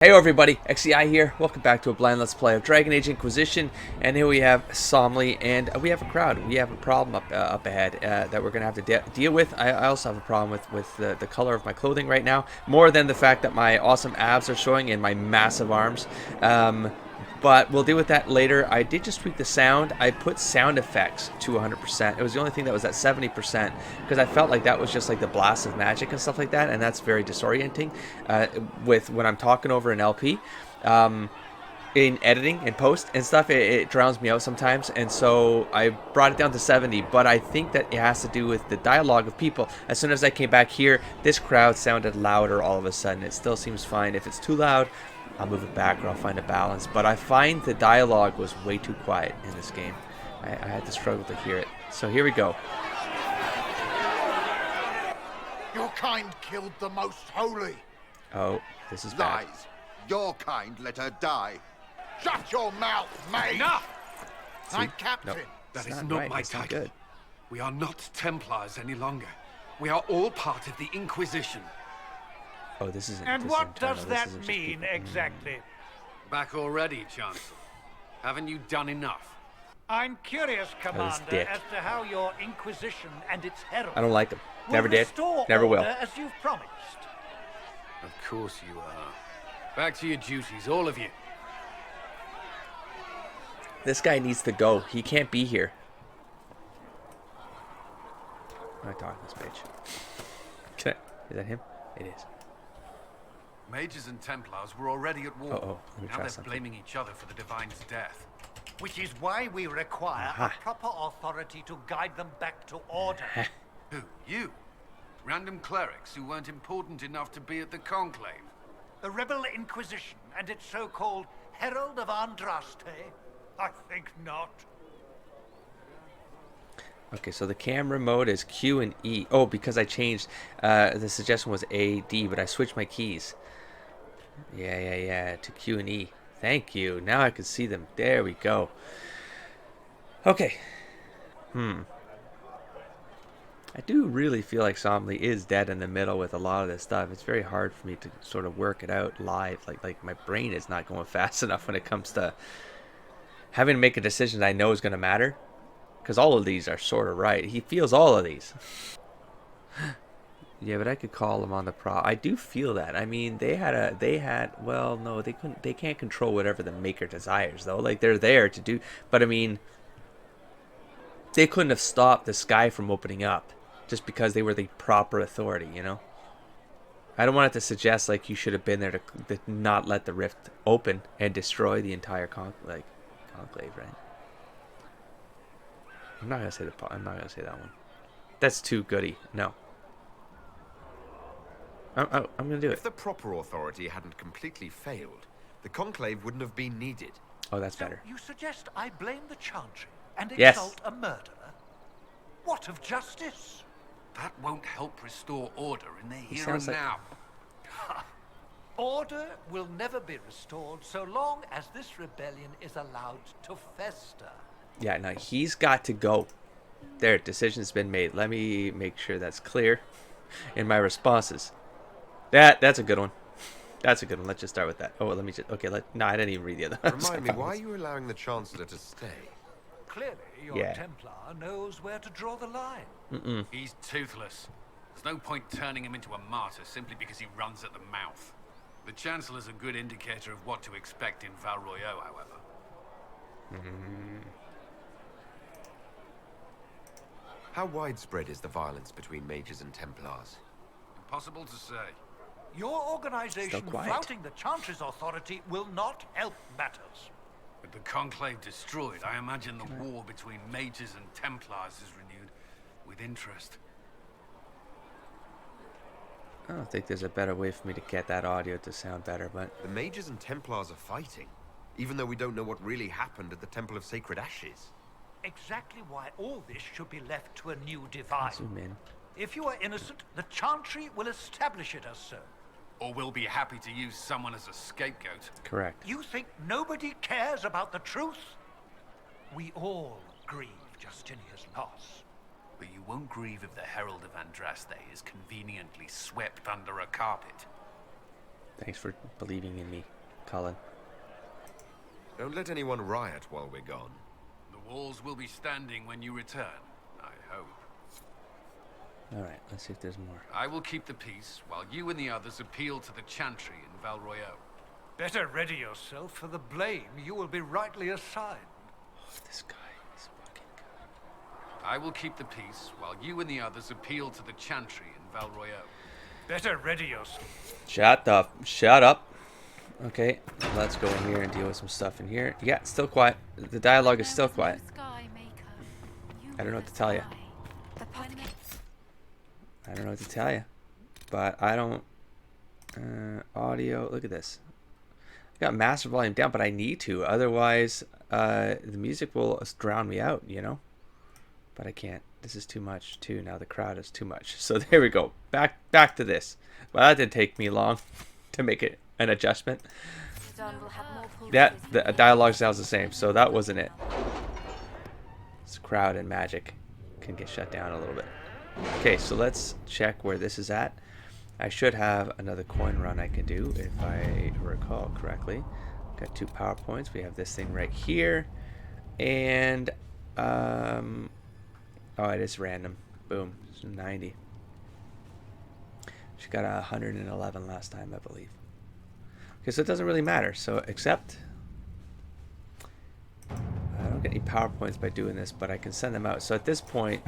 Hey everybody, XCI here. Welcome back to a blind let's play of Dragon Age Inquisition, and here we have Somley, and we have a crowd. We have a problem up ahead that we're gonna have to deal with. I also have a problem with the color of my clothing right now, more than the fact that my awesome abs are showing and my massive arms. But we'll deal with that later. I did just tweak the sound. I put sound effects to 100%. It was the only thing that was at 70% because I felt like that was just like the blast of magic and stuff like that, and that's very disorienting with when I'm talking over an LP. In editing and post and stuff, it drowns me out sometimes, and so I brought it down to 70, but I think that it has to do with the dialogue of people. As soon as I came back here, this crowd sounded louder all of a sudden. It still seems fine. If it's too loud, I'll move it back or I'll find a balance, but I find the dialogue was way too quiet in this game. I had to struggle to hear it. So here we go. Your kind killed the most holy. Oh, this is bad. Lies. Your kind let her die. Shut your mouth, mate! Enough! I'm captain. No, That it's is not not right. my It's not title. good. We are not Templars any longer. We are all part of the Inquisition. Oh, this isn't. And this what isn't internal, does this that isn't just mean people. exactly? Back already, Chancellor. Haven't you done enough? I'm curious, Commander, dick. as to how your Inquisition and its herald I don't like them. will Never did. restore Never will. order as you've promised. Of course you are. Back to your duties, all of you. This guy needs to go. He can't be here. I'm not talking to this bitch. Okay. Is that him? It is. Mages and Templars were already at war. Uh-oh. Let me Now try they're something. blaming each other for the Divine's death. Which is why we require Aha. a proper authority to guide them back to order. Who? You? Random clerics who weren't important enough to be at the Conclave? The Rebel Inquisition and its so-called Herald of Andraste? I think not. Okay, so the camera mode is Q and E. Oh, because I changed. The suggestion was A, D, but I switched my keys. Yeah, to Q and E. Thank you. Now I can see them. There we go. Okay. I do really feel like Somley is dead in the middle with a lot of this stuff. It's very hard for me to sort of work it out live. Like my brain is not going fast enough when it comes to having to make a decision that I know is going to matter. Because all of these are sort of right. He feels all of these. Yeah, but I could call him on the pro. I do feel that. I mean, well, no, they couldn't. They can't control whatever the maker desires, though. Like, they're there to do. But I mean, they couldn't have stopped the sky from opening up just because they were the proper authority, you know. I don't want it to suggest like you should have been there to not let the rift open and destroy the entire conclave, right? I'm not gonna say that one. That's too goody. No. I'm gonna do it. If the proper authority hadn't completely failed, the conclave wouldn't have been needed. Oh, that's So better. you suggest I blame the Chantry and Yes. exalt a murderer? What of justice? That won't help restore order in the here sounds and like- now. Order will never be restored so long as this rebellion is allowed to fester. Yeah, no, he's got to go. There, decision's been made. Let me make sure that's clear in my responses. That's a good one. That's a good one. Let's just start with that. Oh, let me just. Okay, no, I didn't even read the other. Remind me, why are you allowing the Chancellor to stay? Clearly, your Yeah. Templar knows where to draw the line. He's toothless. There's no point turning him into a martyr simply because he runs at the mouth. The Chancellor's a good indicator of what to expect in Val Royeaux, however. How widespread is the violence between mages and Templars? Impossible to say. Your organization quiet. flouting the Chantry's authority will not help matters. With the Conclave destroyed, I imagine the war between mages and Templars is renewed with interest. I don't think there's a better way for me to get that audio to sound better, but The mages and Templars are fighting, even though we don't know what really happened at the Temple of Sacred Ashes. Exactly why all this should be left to a new divine. zoom in. If you are innocent, the Chantry will establish it as so. Or we'll be happy to use someone as a scapegoat. Correct. You think nobody cares about the truth? We all grieve Justinia's loss. But you won't grieve if the Herald of Andraste is conveniently swept under a carpet. Thanks for believing in me, Colin. Don't let anyone riot while we're gone. The walls will be standing when you return, I hope. Alright, let's see if there's more. I will keep the peace while you and the others appeal to the Chantry in Val Royeaux. Better ready yourself for the blame you will be rightly assigned. Oh, this guy. This fucking guy. I will keep the peace while you and the others appeal to the Chantry in Val Royeaux. Better ready yourself. Shut up. Okay, let's go in here and deal with some stuff in here. Yeah, it's still quiet. The dialogue is still quiet. I don't know what to tell you. I don't know what to tell you. But I don't... audio, look at this. I got master volume down, but I need to. Otherwise, the music will drown me out, you know? But I can't. This is too much, too. Now the crowd is too much. So there we go. Back to this. Well, that didn't take me long to make it an adjustment. Yeah, the dialogue sounds the same, so that wasn't it. This crowd and magic can get shut down a little bit. Okay, so let's check where this is at. I should have another coin run I can do if I recall correctly. Got 2 power points. We have this thing right here, and oh, it is random. Boom, it's 90. She got 111 last time, I believe. Okay, so it doesn't really matter. So except I don't get any power points by doing this, but I can send them out. So at this point,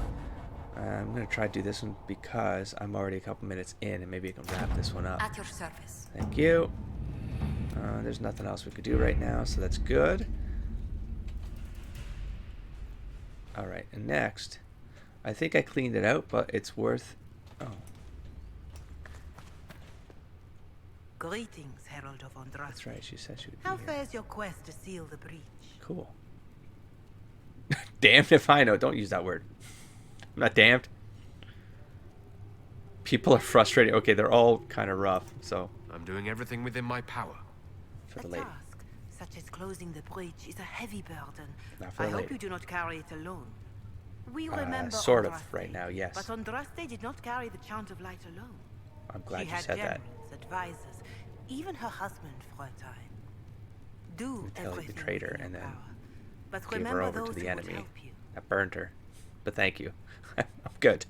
I'm gonna try to do this one because I'm already a couple minutes in, and maybe I can wrap this one up. At your service. Thank you. There's nothing else we could do right now, so that's good. All right, and next, I think I cleaned it out, but it's worth. Oh. Greetings, Herald of Andraste. That's right, she said she would be How here. fares your quest to seal the breach? Cool. Damned if I know. Don't use that word. I'm not damned. People are frustrated. Okay, they're all kind of rough, so. I'm doing everything within my power. For A the lady. task such as closing the breach is a heavy burden. Not for I the hope lady. you do not carry it alone. We remember Sort of, Andraste, right now, yes. But Andraste did not carry the chant of light alone. I'm glad She you had said that. generals, advisors, even her husband for a time. Do Tell the everything traitor within and your then power. But Gave her remember over to those the who would enemy. help you. I burned her. But thank you. I'm good.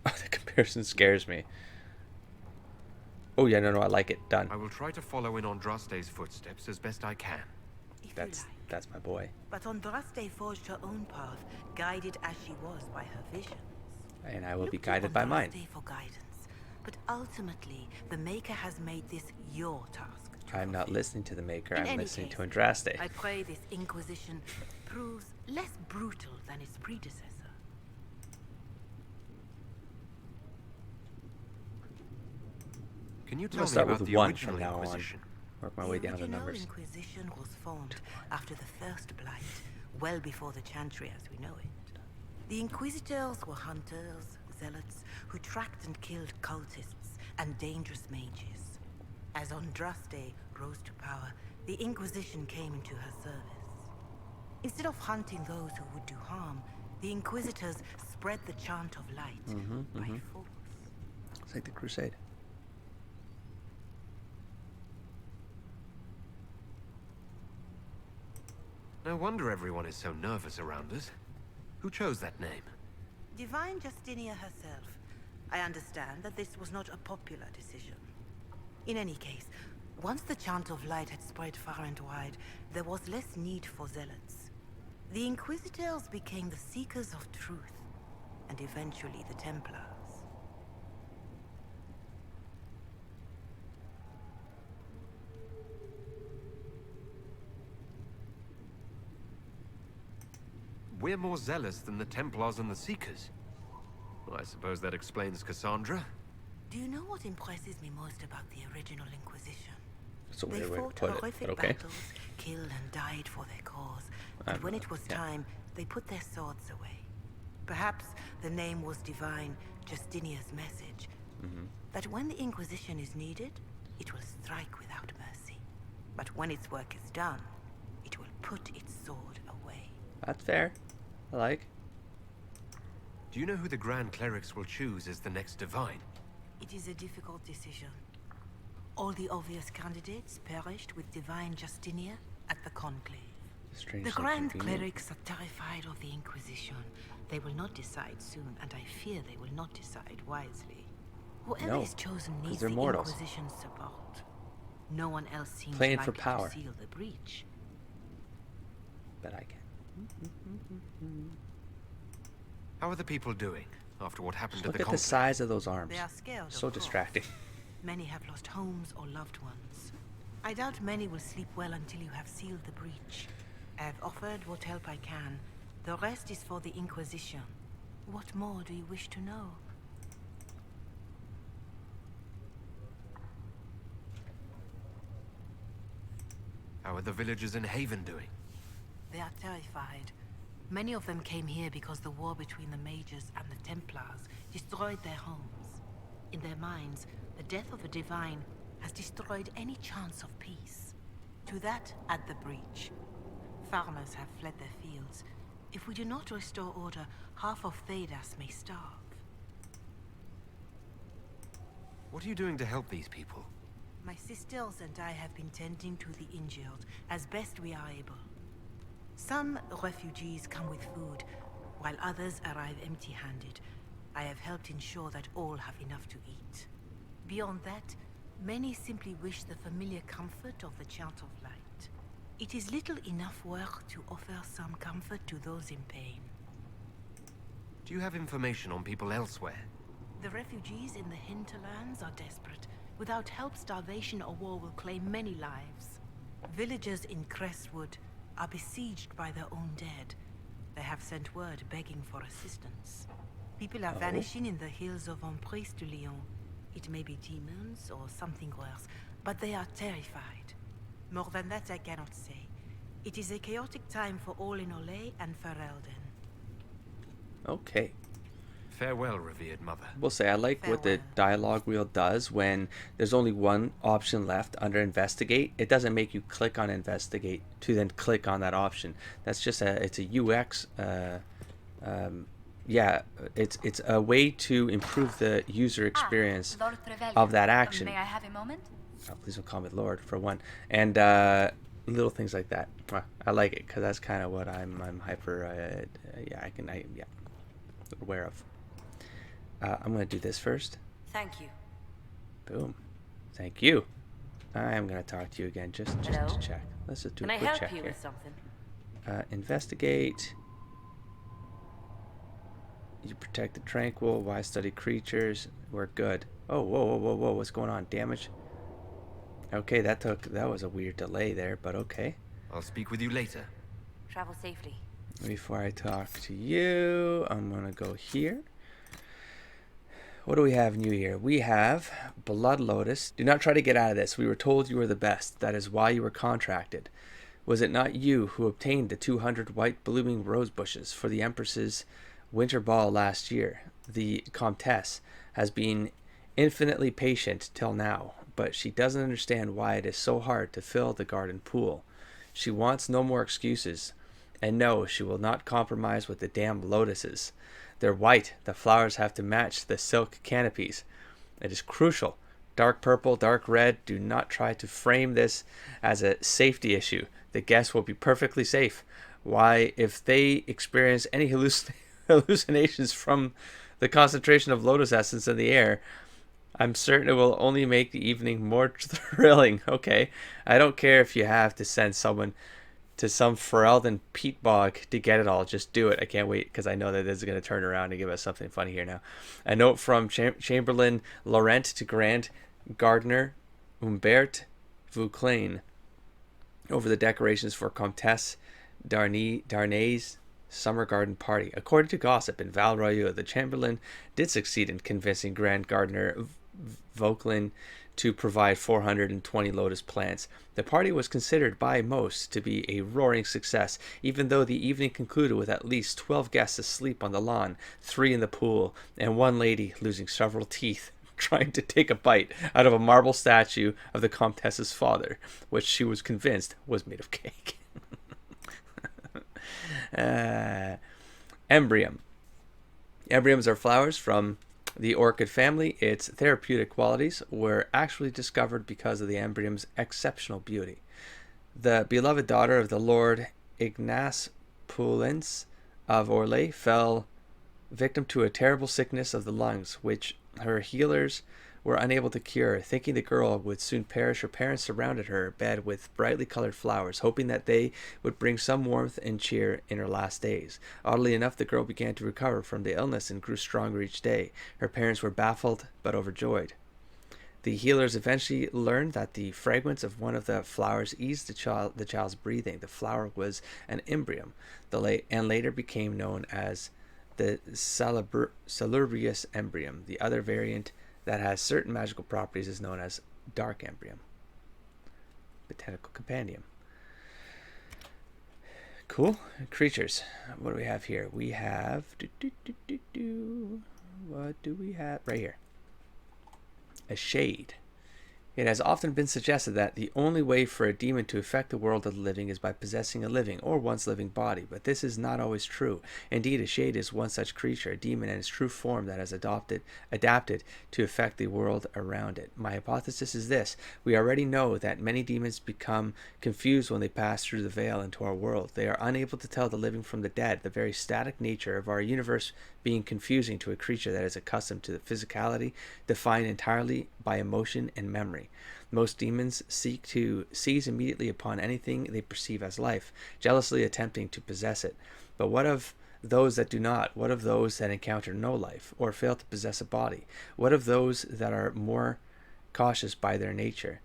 Oh, the comparison scares me. Oh, yeah, no, I like it. Done. I will try to follow in Andraste's footsteps as best I can. If you That's like. my boy. But Andraste forged her own path, guided as she was by her visions. And I will be Look to guided by mine. Andraste for guidance, but ultimately, the Maker has made this your task. to I'm not fulfill. listening to the Maker. In I'm any listening case, to Andraste. I pray this Inquisition proves less brutal than its predecessor. Can you I'm tell gonna me start about with the 1 original from now on. Inquisition? Work my way down to The original numbers. Inquisition was formed after the First Blight, well before the Chantry as we know it. The Inquisitors were hunters, zealots, who tracked and killed cultists and dangerous mages. As Andraste rose to power, the Inquisition came into her service. Instead of hunting those who would do harm, the Inquisitors spread the chant of light by force. It's like the Crusade. No wonder everyone is so nervous around us. Who chose that name? Divine Justinia herself. I understand that this was not a popular decision. In any case, once the chant of light had spread far and wide, there was less need for zealots. The Inquisitors became the seekers of truth, and eventually the Templars. We're more zealous than the Templars and the Seekers. Well, I suppose that explains Cassandra. Do you know what impresses me most about the original Inquisition? That's a They weird way to fought put it, horrific but okay. battles, killed and died for their cause. But when it was time, they put their swords away. Perhaps the name was divine, Justinia's message. That when the Inquisition is needed, it will strike without mercy. But when its work is done, it will put its sword away. That's fair. I like. Do you know who the Grand Clerics will choose as the next Divine? It is a difficult decision. All the obvious candidates perished with Divine Justinia at the Conclave. Strangely The Grand convenient. Clerics are terrified of the Inquisition. They will not decide soon, and I fear they will not decide wisely. Whoever No, is chosen 'cause needs they're the mortals. Inquisition's support. No one else seems Playing likely for power. to seal the breach. Bet I can. How are the people doing after what happened Just look at the at the Conclave? size of those arms. They are scared, So of course. distracting. Many have lost homes or loved ones. I doubt many will sleep well until you have sealed the breach. I have offered what help I can. The rest is for the Inquisition. What more do you wish to know? How are the villagers in Haven doing? They are terrified. Many of them came here because the war between the Mages and the Templars destroyed their homes. In their minds, the death of a Divine has destroyed any chance of peace. To that, add the breach. Farmers have fled their fields. If we do not restore order, half of Thedas may starve. What are you doing to help these people? My sisters and I have been tending to the injured as best we are able. Some refugees come with food, while others arrive empty-handed. I have helped ensure that all have enough to eat. Beyond that, many simply wish the familiar comfort of the Chant of Light. It is little enough work to offer some comfort to those in pain. Do you have information on people elsewhere? The refugees in the hinterlands are desperate. Without help, starvation or war will claim many lives. Villagers in Crestwood are besieged by their own dead. They have sent word begging for assistance. People are vanishing in the hills of Emprise de Lyon. It may be demons or something worse, but they are terrified. More than that I cannot say. It is a chaotic time for all in Olay and Ferelden. Okay. Farewell, revered mother. We'll say I like what the Farewell. dialogue wheel does when there's only one option left under investigate. It doesn't make you click on investigate to then click on that option. That's just it's a UX. Yeah, it's a way to improve the user experience Lord Trevelyan. of that action. May I have a moment? Oh, please don't call me Lord for one, and little things like that. I like it because that's kind of what I'm hyper. Yeah, aware of. I'm gonna do this first. Thank you. Boom. Thank you. I'm gonna talk to you again just Hello? to check. Let's just do Can a I quick help check you here. with something? Investigate. You protect the tranquil. Why study creatures? We're good. Oh, whoa! What's going on? Damage. Okay, that was a weird delay there, but okay. I'll speak with you later. Travel safely. Before I talk to you, I'm gonna go here. What do we have new here? We have Blood Lotus. Do not try to get out of this. We were told you were the best. That is why you were contracted. Was it not you who obtained the 200 white blooming rose bushes for the Empress's winter ball last year? The Comtesse has been infinitely patient till now, but she doesn't understand why it is so hard to fill the garden pool. She wants no more excuses. And no, she will not compromise with the damn lotuses. They're white. The flowers have to match the silk canopies. It is crucial. Dark purple, dark red. Do not try to frame this as a safety issue. The guests will be perfectly safe. Why, if they experience any hallucinations from the concentration of lotus essence in the air, I'm certain it will only make the evening more thrilling. Okay, I don't care if you have to send someone to some Ferelden peat bog to get it all. Just do it. I can't wait because I know that this is going to turn around and give us something funny here now. A note from Chamberlain Laurent to Grand Gardener Humbert Vauclain over the decorations for Comtesse Darnay's summer garden party. According to gossip in Val Royeaux, the Chamberlain did succeed in convincing Grand Gardener Vauclain to provide 420 lotus plants. The party was considered by most to be a roaring success, even though the evening concluded with at least 12 guests asleep on the lawn, 3 in the pool, and one lady losing several teeth trying to take a bite out of a marble statue of the Comtesse's father, which she was convinced was made of cake. Embrium. Embryums are flowers from the orchid family. Its therapeutic qualities were actually discovered because of the embryum's exceptional beauty. The beloved daughter of the Lord Ignace Poulens of Orlais fell victim to a terrible sickness of the lungs, which her healers were unable to cure. Thinking the girl would soon perish, her parents surrounded her bed with brightly colored flowers, hoping that they would bring some warmth and cheer in her last days. Oddly enough, the girl began to recover from the illness and grew stronger each day. Her parents were baffled but overjoyed. The healers eventually learned that the fragments of one of the flowers eased the child's breathing. The flower was an embryum, and later became known as the salubrious embryum. The other variant that has certain magical properties is known as dark embryum. Botanical compendium. Cool. Creatures. What do we have here? We have... What do we have? Right here. A shade. It has often been suggested that the only way for a demon to affect the world of the living is by possessing a living or once living body, but this is not always true. Indeed, a shade is one such creature, a demon in its true form that has adapted to affect the world around it. My hypothesis is this: we already know that many demons become confused when they pass through the veil into our world. They are unable to tell the living from the dead, the very static nature of our universe being confusing to a creature that is accustomed to the physicality defined entirely by emotion and memory. Most demons seek to seize immediately upon anything they perceive as life, jealously attempting to possess it. But what of those that do not? What of those that encounter no life, or fail to possess a body? What of those that are more cautious by their nature?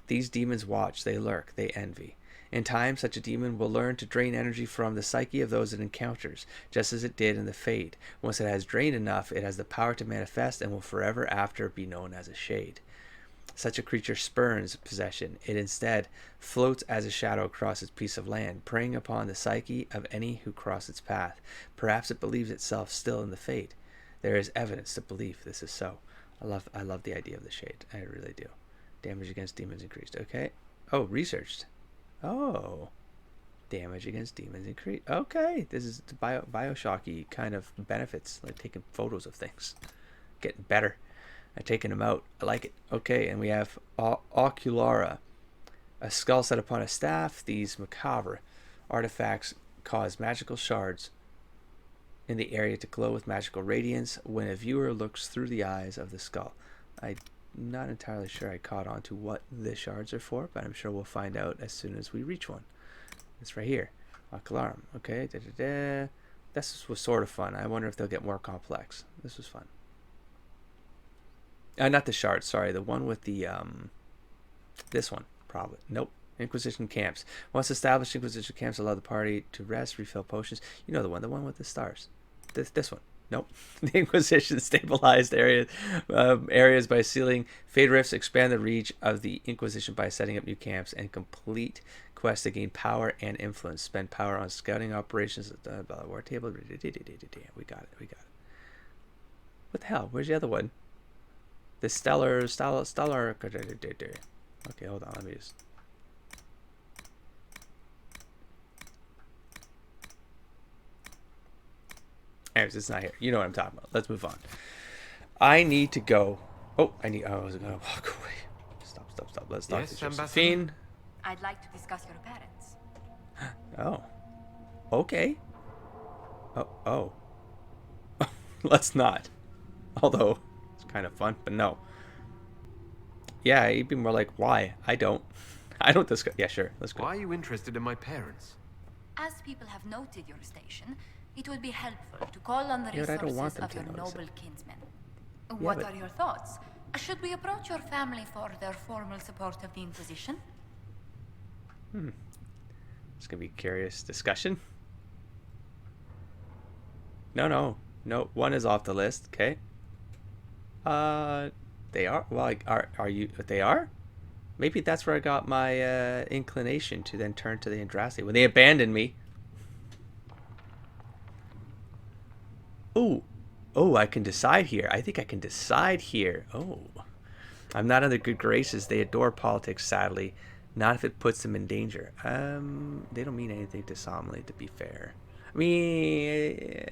These demons watch, they lurk, they envy. In time, such a demon will learn to drain energy from the psyche of those it encounters, just as it did in the Fade. Once it has drained enough, it has the power to manifest and will forever after be known as a shade. Such a creature spurns possession. It instead floats as a shadow across its piece of land, preying upon the psyche of any who cross its path. Perhaps it believes itself still in the Fade. There is evidence to believe this is so. I love the idea of the shade. I really do. Damage against demons increased. Okay. Oh, researched. Oh, damage against demons increased. Okay, this is the Bioshocky kind of benefits, like taking photos of things, getting better at taking them out. I like it. Okay, and we have Oculara, a skull set upon a staff. These macabre artifacts cause magical shards in the area to glow with magical radiance when a viewer looks through the eyes of the skull. I'm not entirely sure I caught on to what the shards are for, but I'm sure we'll find out as soon as we reach one. It's right here. Ocularum. Okay. This was sort of fun. I wonder if they'll get more complex. This was fun. Not the shards, sorry. The one with the, this one, probably. Nope. Inquisition camps. Once established, Inquisition camps allow the party to rest, refill potions. You know the one with the stars. This one. Nope. The Inquisition stabilized areas by sealing Fade Rifts, expand the reach of the Inquisition by setting up new camps, and complete quests to gain power and influence. Spend power on scouting operations at the war table. We got it. What the hell? Where's the other one? The stellar. Okay, hold on. Let me just. Anyways, it's not here. You know what I'm talking about. Let's move on. I need to go. I was going to walk away. Stop. Let's talk to Josephine. I'd like to discuss your parents. Oh. Okay. Oh. Let's not. Although, it's kind of fun, but no. Yeah, you'd be more like, why? I don't discuss. Yeah, sure. Let's go. Why are you interested in my parents? As people have noted your station, it would be helpful to call on the Yeah, but I don't want resources them of to your notice noble it. kinsmen. Yeah, What but- are your thoughts? Should we approach your family for their formal support of the Inquisition? It's going to be a curious discussion. No. One is off the list. Okay. They are? Well, are you? They are? Maybe that's where I got my inclination to then turn to the Andraste. When they abandoned me. Oh, I can decide here. I think I can decide here. Oh. I'm not in their good graces. They adore politics, sadly. Not if it puts them in danger. They don't mean anything to Somali, to be fair. I mean,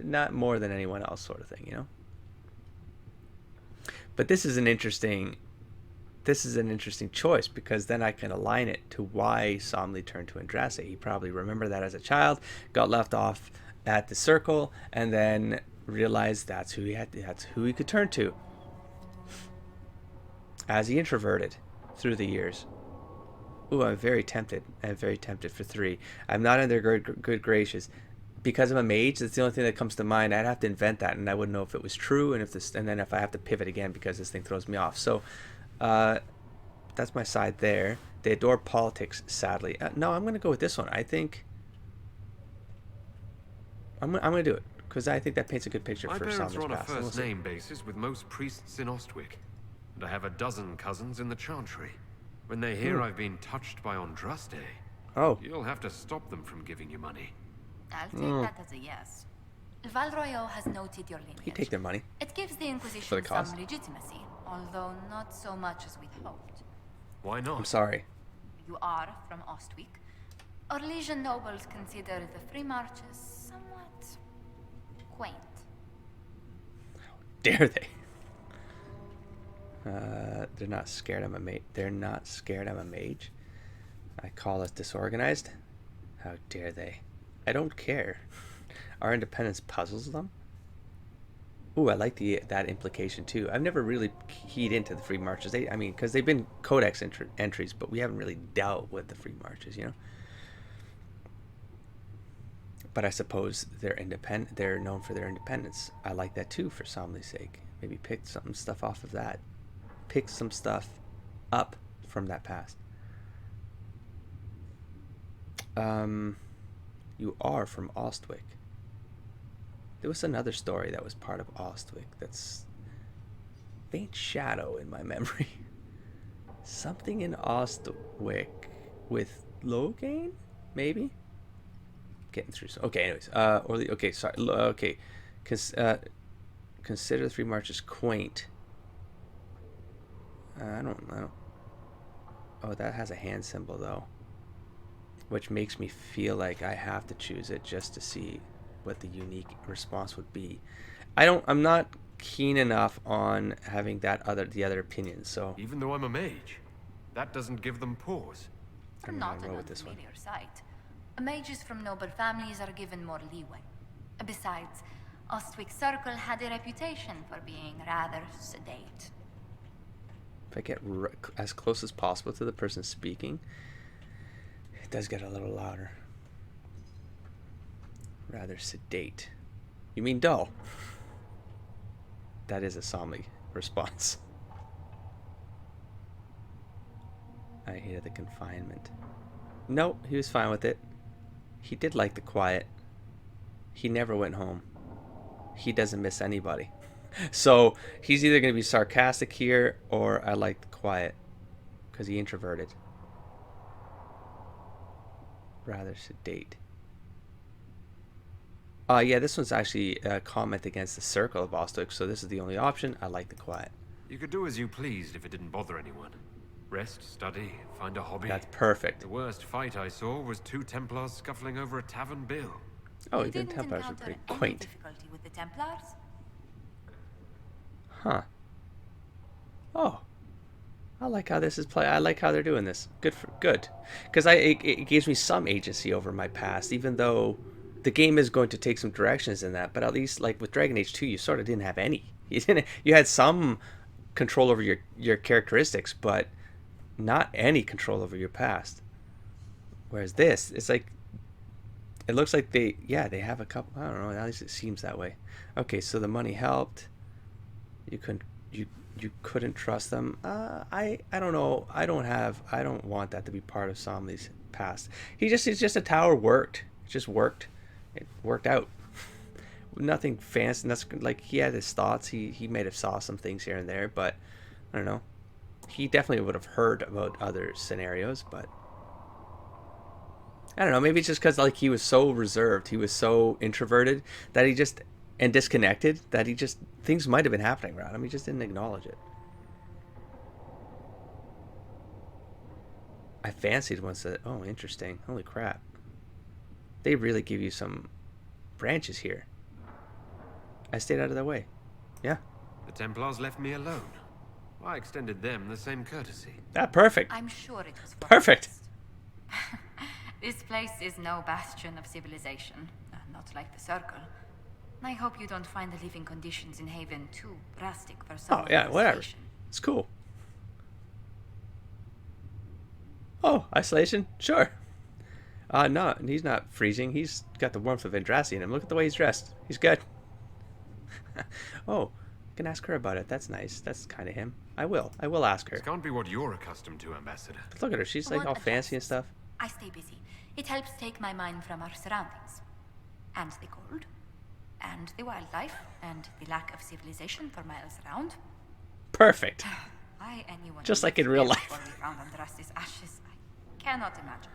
not more than anyone else, sort of thing, you know. But this is an interesting choice, because then I can align it to why Somley turned to Andraste. He probably remembered that as a child, got left off at the circle, and then realized that's who he could turn to as he introverted through the years. Ooh, I'm very tempted. I'm very tempted for 3. I'm not in their good gracious. Because I'm a mage, that's the only thing that comes to mind. I'd have to invent that, and I wouldn't know if it was true, and then if I have to pivot again because this thing throws me off. So, that's my side there. They adore politics, sadly. No, I'm going to go with this one. I think I'm going to do it, because I think that paints a good picture My for parents Somley's are on a past. And first-name basis with most priests in Ostwick, and I have a dozen cousins in the Chantry. When they hear I've been touched by Andraste, Oh, you'll have to stop them from giving you money. I'll take that as a yes. Valroyo has noted your lineage. he'd take their money. It gives the For Inquisition the cause. some legitimacy, although not so much as we'd hoped. Why not? I'm sorry. You are from Ostwick. Our Legion nobles consider the free marches somewhat quaint. Dare they? They're not scared I'm a mage. They're not scared I'm a mage. I call us disorganized. How dare they? I don't care. Our independence puzzles them. Ooh, I like that implication too. I've never really keyed into the free marches. Because they've been codex entries, but we haven't really dealt with the free marches, you know. But I suppose they're independent. They're known for their independence. I like that too, for Somley's sake. Maybe pick some stuff off of that. Pick some stuff up from that past. You are from Ostwick. There was another story that was part of Ostwick that's faint shadow in my memory. Something in Ostwick with Loghain, maybe? Getting through. Okay, anyways. Okay, sorry. Okay. Consider the free marches quaint. I don't. Oh, that has a hand symbol though, which makes me feel like I have to choose it just to see what the unique response would be. I'm not keen enough on having the other opinions. So Even though I'm a mage, that doesn't give them pause. I'm Not gonna an roll with this one. unfamiliar sight. Mages from noble families are given more leeway. Besides, Ostwick Circle had a reputation for being rather sedate. If I get as close as possible to the person speaking, it does get a little louder. Rather sedate. You mean dull? That is a Somley response. I hated the confinement. No, he was fine with it. He did like the quiet. He never went home. He doesn't miss anybody. So he's either going to be sarcastic here, or I like the quiet, because he introverted. Rather sedate. Yeah, this one's actually a comment against the circle of Ostwick, so this is the only option. I like the quiet. You could do as you pleased if it didn't bother anyone. Rest, study, find a hobby. That's perfect. The worst fight I saw was 2 Templars scuffling over a tavern bill. Oh, You the didn't Templars are encounter pretty any quaint. difficulty with the Templars? Huh. Oh. I like how this is played. I like how they're doing this. Good. Because it gives me some agency over my past, even though the game is going to take some directions in that. But at least, like with Dragon Age 2, you sort of didn't have any. You had some control over your characteristics, but not any control over your past. Whereas this, it's like, it looks like they have a couple. I don't know. At least it seems that way. Okay, so the money helped. You couldn't trust them. I don't know. I don't want that to be part of Somley's past. It's just a tower worked. It just worked. It worked out. Nothing fancy. That's like he had his thoughts. He might have saw some things here and there, but I don't know. He definitely would have heard about other scenarios, but I don't know. Maybe it's just because like he was so reserved, he was so introverted that he just and disconnected that things might have been happening around him. He just didn't acknowledge it. I fancied once that. Oh, interesting. Holy crap! They really give you some branches here. I stayed out of their way. Yeah. The Templars left me alone. I extended them the same courtesy. Perfect. I'm sure it was for Perfect. the best. This place is no bastion of civilization, not like the Circle. I hope you don't find the living conditions in Haven too drastic for someone. Oh yeah, whatever. It's cool. Oh, isolation? Sure. No, he's not freezing. He's got the warmth of Andrasi in him. Look at the way he's dressed. He's good. Oh, I can ask her about it. That's nice. That's kind of him. I will ask her. This can't be what you're accustomed to, Ambassador. But look at her. She's like all fancy and stuff. I stay busy. It helps take my mind from our surroundings. And the cold. And the wildlife. And the lack of civilization for miles around. Perfect. Why anyone Just like in real life. before we found Andras's ashes, I cannot imagine.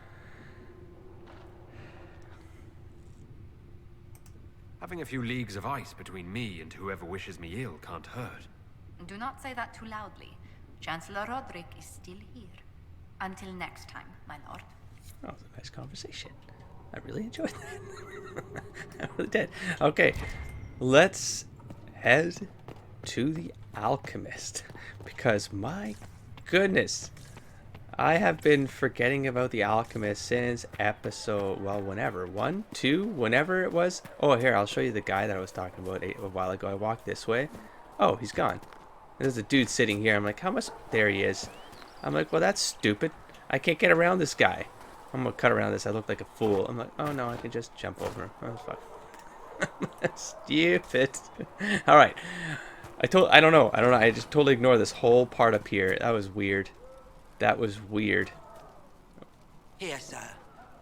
Having a few leagues of ice between me and whoever wishes me ill can't hurt. Do not say that too loudly. Chancellor Roderick is still here. Until next time, my lord. Oh, it was a nice conversation. I really enjoyed that. I really did. Okay, let's head to the Alchemist. Because, my goodness, I have been forgetting about the Alchemist since episode, well, whenever. 1, 2, whenever it was. Oh, here, I'll show you the guy that I was talking about a while ago. I walked this way. Oh, he's gone. There's a dude sitting here. I'm like, how much? There he is. I'm like, well, that's stupid. I can't get around this guy. I'm going to cut around this. I look like a fool. I'm like, oh, no, I can just jump over him. Oh, fuck. Stupid. All right. I don't know. I just totally ignore this whole part up here. That was weird. That was weird. Here, sir,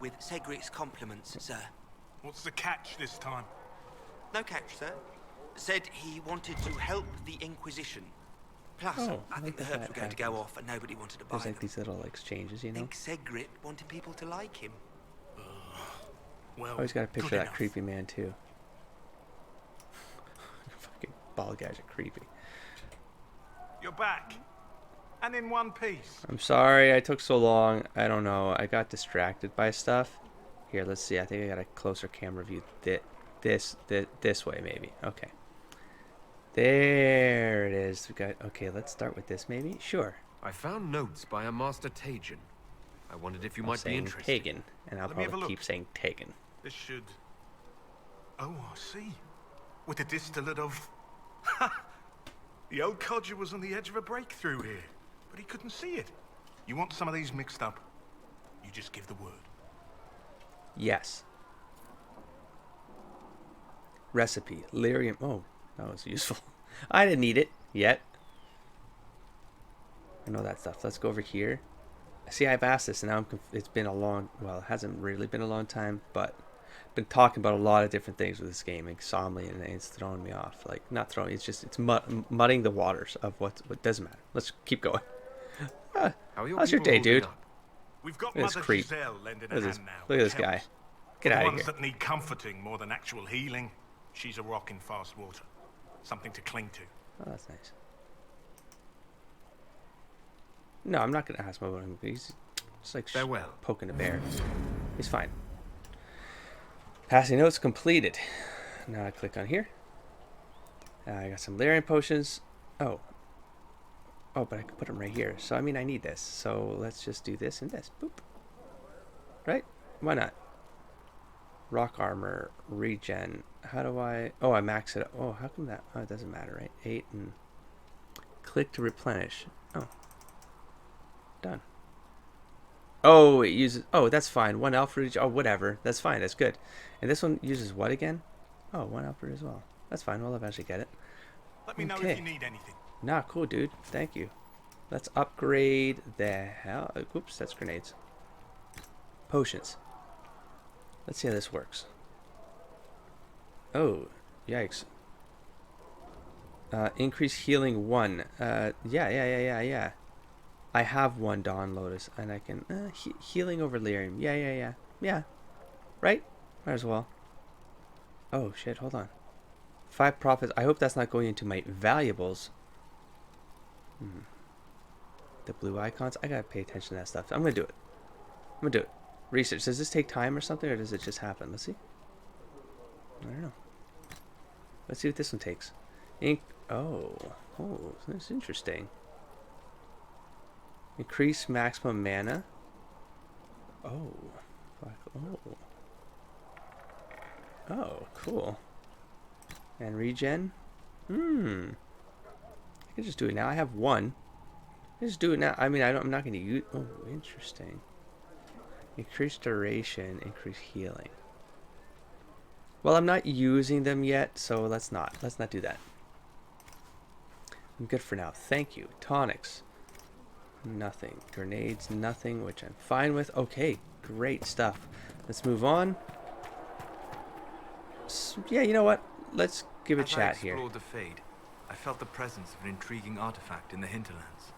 with Cedric's compliments, sir. What's the catch this time? No catch, sir. Said he wanted to help the Inquisition. Plus, Oh, I think the like herbs that were going to go off and nobody wanted to buy There's like them. these little exchanges, you I know? think Cedric wanted people to like him. Well, Always got to picture good that enough. creepy man, too. Fucking bald guys are creepy. You're back. And in one piece. I'm sorry I took so long. I don't know. I got distracted by stuff. Here, let's see. I think I got a closer camera view. This way, maybe. Okay. There it is. We got. Okay, let's start with this, maybe. Sure. I found notes by a Master Tajan. I wondered if you might be Saying interested. Tegan, and I'll Let me have a probably look. keep saying Tegan. This should... Oh, I see. With the distillate of... The old codger was on the edge of a breakthrough here, but he couldn't see it. You want some of these mixed up? You just give the word. Yes. Recipe. Lyrium. Oh, that was useful. I didn't need it yet. I know that stuff. Let's go over here. See, I've asked this, and now it's been a long... Well, it hasn't really been a long time, but... I've been talking about a lot of different things with this game, insomnia, and it's throwing me off. Like, not throwing... It's just... It's mudding the waters of what doesn't matter. Let's keep going. How are How's your people day, holding dude? up? We've got Look at this Mother creep. Giselle lending a Look at this, hand now. look at this which guy. helps. Get For out the of ones here. that need comforting more than actual healing, she's a rock in fast water. Something to cling to. Oh, that's nice. No, I'm not going to ask him about him. He's just like Farewell. poking a bear. He's fine. Passing notes completed. Now I click on here. I got some Lyrium potions. Oh. Oh, but I can put them right here. So, I mean, I need this. So, let's just do this and this. Boop. Right? Why not? Rock armor. Regen. How do I... Oh, I max it. Oh, how come that... Oh, it doesn't matter, right? 8 and... Click to replenish. Oh. Done. Oh, it uses... Oh, that's fine. 1 elf root. Oh, whatever. That's fine. That's good. And this one uses what again? Oh, 1 elf root as well. That's fine. We'll eventually get it. Let me know Okay. if you need anything. Nah, cool, dude. Thank you. Let's upgrade the hell... Oops, that's grenades. Potions. Let's see how this works. Oh, yikes. Increase healing 1. Yeah. I have 1 Dawn Lotus, and I can... healing over Lyrium. Yeah. Right? Might as well. Oh, shit, hold on. 5 profits. I hope that's not going into my valuables. The blue icons. I gotta pay attention to that stuff. I'm gonna do it. Research. Does this take time or something, or does it just happen? Let's see. I don't know. Let's see what this one takes. Oh, that's interesting. Increase maximum mana. Oh, fuck. Oh, cool. And regen. I can just do it now. I have one. Just do it now. I mean, I'm not going to use. Oh, interesting. Increase duration, increase healing. Well, I'm not using them yet, so let's not do that. I'm good for now. Thank you. Tonics. Nothing. Grenades, nothing, which I'm fine with. Okay, great stuff. Let's move on. So, yeah, you know what? Let's give a chat here. As I explored the Fade, I felt the presence of an intriguing artifact in the hinterlands.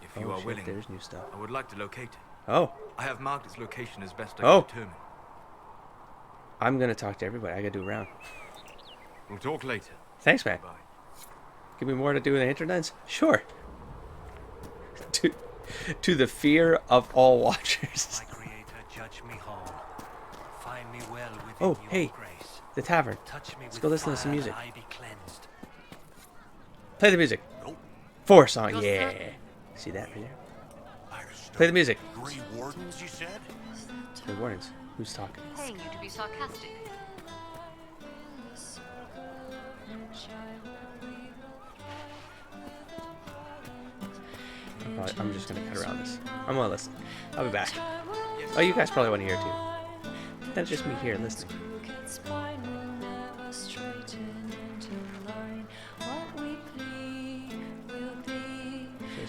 If you are willing, there's new stuff. I would like to locate it. Oh. I have marked its location as best I can determine. I'm gonna talk to everybody. I gotta do a round. We'll talk later. Thanks, man. Bye. Give me more to do in the hinterlands? Sure. To the fear of all watchers. My creator, judge me whole. Find me well within Oh, your hey. grace. The tavern. Touch me Let's with go listen to fire some music. that I be cleansed. Play the music. 4 song. Yeah. See that right there? Play the music. Grey Wardens, you said? Grey Wardens. Who's talking? Paying you to be sarcastic. I'm just gonna cut around this. I'm gonna listen. I'll be back. Oh, you guys probably want to hear it too. That's just me here listening. It's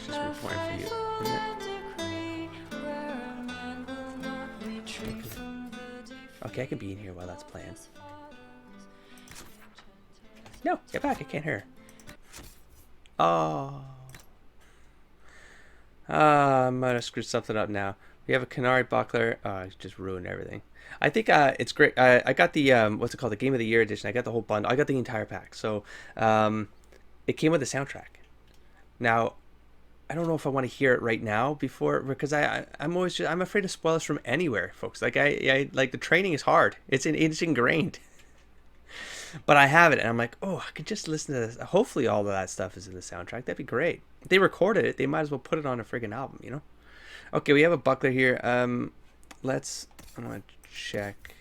just reporting for you, isn't it? Okay, I can be in here while that's playing. No, get back! I can't hear. Oh. I might have screwed something up now. We have a Canary buckler. Oh, I just ruined everything. I think it's great. I got the what's it called? The Game of the Year edition. I got the whole bundle. I got the entire pack. So it came with the soundtrack. Now, I don't know if I want to hear it right now because I'm afraid of spoilers from anywhere, folks. Like I like the training is hard. It's ingrained. But I have it, and I'm like, oh, I could just listen to this. Hopefully, all of that stuff is in the soundtrack. That'd be great. If they recorded it, they might as well put it on a friggin' album, you know? Okay, we have a buckler here. I'm gonna check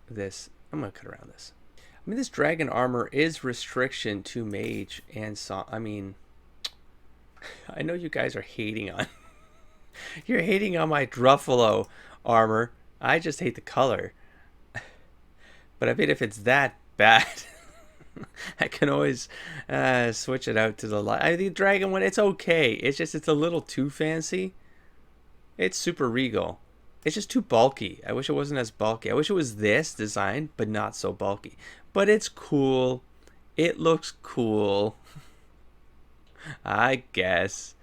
this. I'm gonna cut around this. I mean, this dragon armor is restriction to mage and I mean, I know you guys are hating on. You're hating on my Druffalo armor. I just hate the color. But I mean, if it's that bad, I can always switch it out to the light. I think the dragon one, it's okay. It's a little too fancy. It's super regal. It's just too bulky. I wish it wasn't as bulky. I wish it was this design, but not so bulky. But it's cool. It looks cool. I guess.